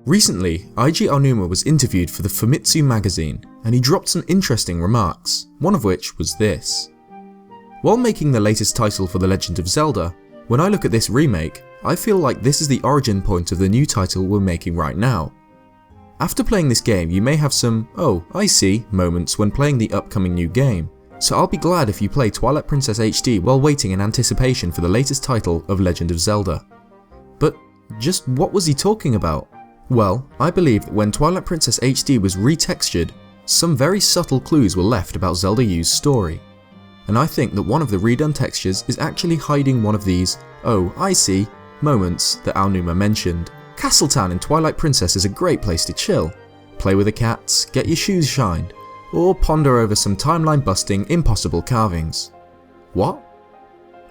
Recently, IG Aonuma was interviewed for the Famitsu magazine, and he dropped some interesting remarks, one of which was this. While making the latest title for The Legend of Zelda, when I look at this remake, I feel like this is the origin point of the new title we're making right now. After playing this game, you may have some, oh, I see, moments when playing the upcoming new game, so I'll be glad if you play Twilight Princess HD while waiting in anticipation for the latest title of Legend of Zelda. But just what was he talking about? Well, I believe that when Twilight Princess HD was retextured, some very subtle clues were left about Zelda U's story. And I think that one of the redone textures is actually hiding one of these, oh, I see, moments that Aonuma mentioned. Castletown in Twilight Princess is a great place to chill, play with the cats, get your shoes shined, or ponder over some timeline busting impossible carvings. What?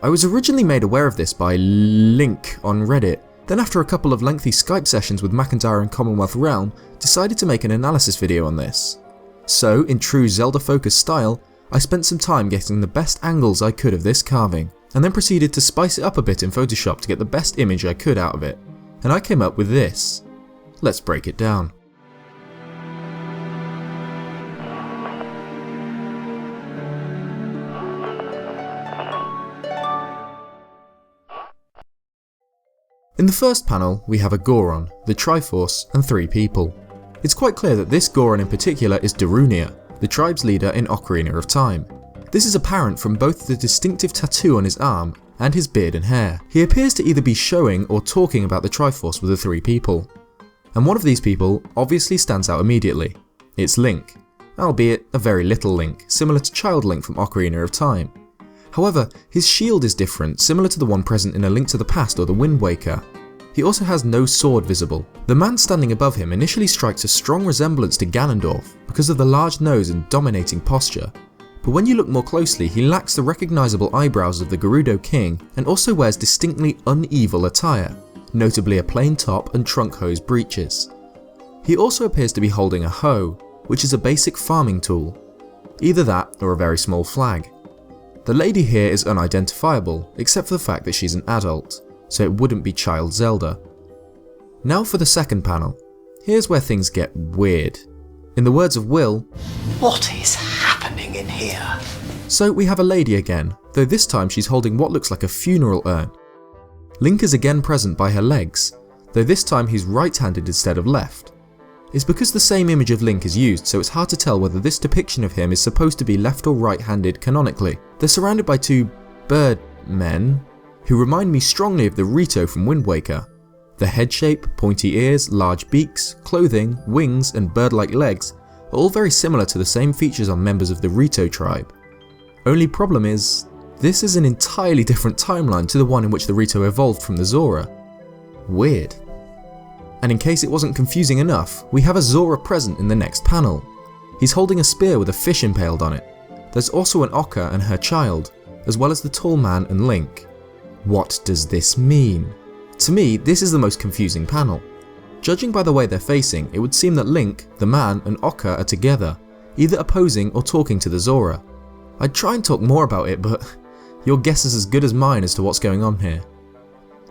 I was originally made aware of this by Link on Reddit, then after a couple of lengthy Skype sessions with McIntyre and Commonwealth Realm, decided to make an analysis video on this. So, in true Zelda-focused style, I spent some time getting the best angles I could of this carving, and then proceeded to spice it up a bit in Photoshop to get the best image I could out of it, and I came up with this. Let's break it down. In the first panel, we have a Goron, the Triforce, and 3 people. It's quite clear that this Goron in particular is Darunia, the tribe's leader in Ocarina of Time. This is apparent from both the distinctive tattoo on his arm and his beard and hair. He appears to either be showing or talking about the Triforce with the 3 people. And one of these people obviously stands out immediately. It's Link, albeit a very little Link, similar to Child Link from Ocarina of Time. However, his shield is different, similar to the one present in A Link to the Past or The Wind Waker. He also has no sword visible. The man standing above him initially strikes a strong resemblance to Ganondorf because of the large nose and dominating posture, but when you look more closely he lacks the recognisable eyebrows of the Gerudo King and also wears distinctly unevil attire, notably a plain top and trunk hose breeches. He also appears to be holding a hoe, which is a basic farming tool. Either that or a very small flag. The lady here is unidentifiable, except for the fact that she's an adult, so it wouldn't be Child Zelda. Now for the second panel. Here's where things get weird. In the words of Will, "What is happening in here?" So we have a lady again, though this time she's holding what looks like a funeral urn. Link is again present by her legs, though this time he's right-handed instead of left. It's because the same image of Link is used, so it's hard to tell whether this depiction of him is supposed to be left or right-handed canonically. They're surrounded by 2 bird men, who remind me strongly of the Rito from Wind Waker. The head shape, pointy ears, large beaks, clothing, wings and bird-like legs are all very similar to the same features on members of the Rito tribe. Only problem is, this is an entirely different timeline to the one in which the Rito evolved from the Zora. Weird. And in case it wasn't confusing enough, we have a Zora present in the next panel. He's holding a spear with a fish impaled on it. There's also an Oca and her child, as well as the tall man and Link. What does this mean? To me, this is the most confusing panel. Judging by the way they're facing, it would seem that Link, the man and Oca are together, either opposing or talking to the Zora. I'd try and talk more about it, but your guess is as good as mine as to what's going on here.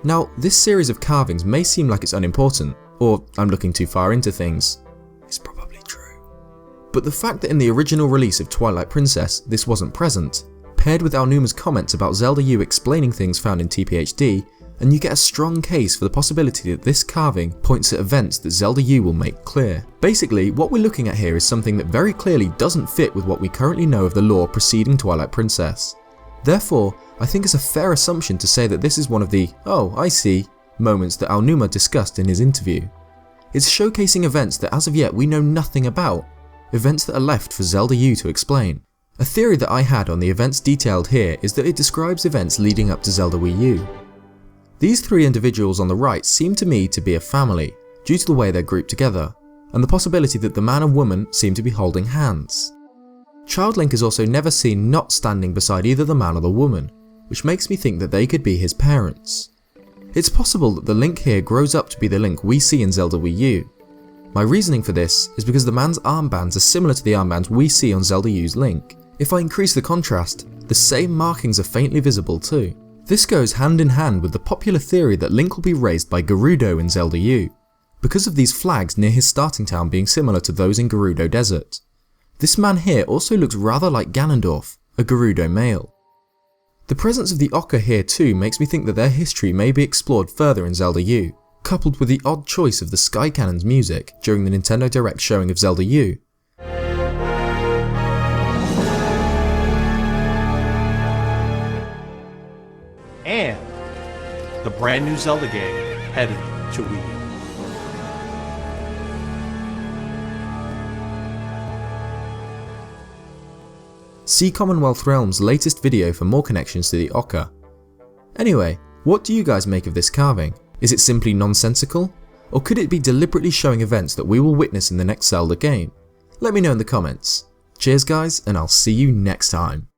Now, this series of carvings may seem like it's unimportant, or I'm looking too far into things. It's probably true. But the fact that in the original release of Twilight Princess this wasn't present, paired with Aonuma's comments about Zelda U explaining things found in TPHD, and you get a strong case for the possibility that this carving points at events that Zelda U will make clear. Basically, what we're looking at here is something that very clearly doesn't fit with what we currently know of the lore preceding Twilight Princess. Therefore, I think it's a fair assumption to say that this is one of the, oh, I see, moments that Aonuma discussed in his interview. It's showcasing events that as of yet we know nothing about, events that are left for Zelda U to explain. A theory that I had on the events detailed here is that it describes events leading up to Zelda Wii U. These 3 individuals on the right seem to me to be a family, due to the way they're grouped together, and the possibility that the man and woman seem to be holding hands. Child Link is also never seen not standing beside either the man or the woman, which makes me think that they could be his parents. It's possible that the Link here grows up to be the Link we see in Zelda Wii U. My reasoning for this is because the man's armbands are similar to the armbands we see on Zelda U's Link. If I increase the contrast, the same markings are faintly visible too. This goes hand in hand with the popular theory that Link will be raised by Gerudo in Zelda U, because of these flags near his starting town being similar to those in Gerudo Desert. This man here also looks rather like Ganondorf, a Gerudo male. The presence of the Oca here too makes me think that their history may be explored further in Zelda U, coupled with the odd choice of the Sky Cannon's music during the Nintendo Direct showing of Zelda U. And the brand new Zelda game headed to Wii U. See Commonwealth Realms' latest video for more connections to the Oca. Anyway, what do you guys make of this carving? Is it simply nonsensical? Or could it be deliberately showing events that we will witness in the next Zelda game? Let me know in the comments. Cheers guys, and I'll see you next time.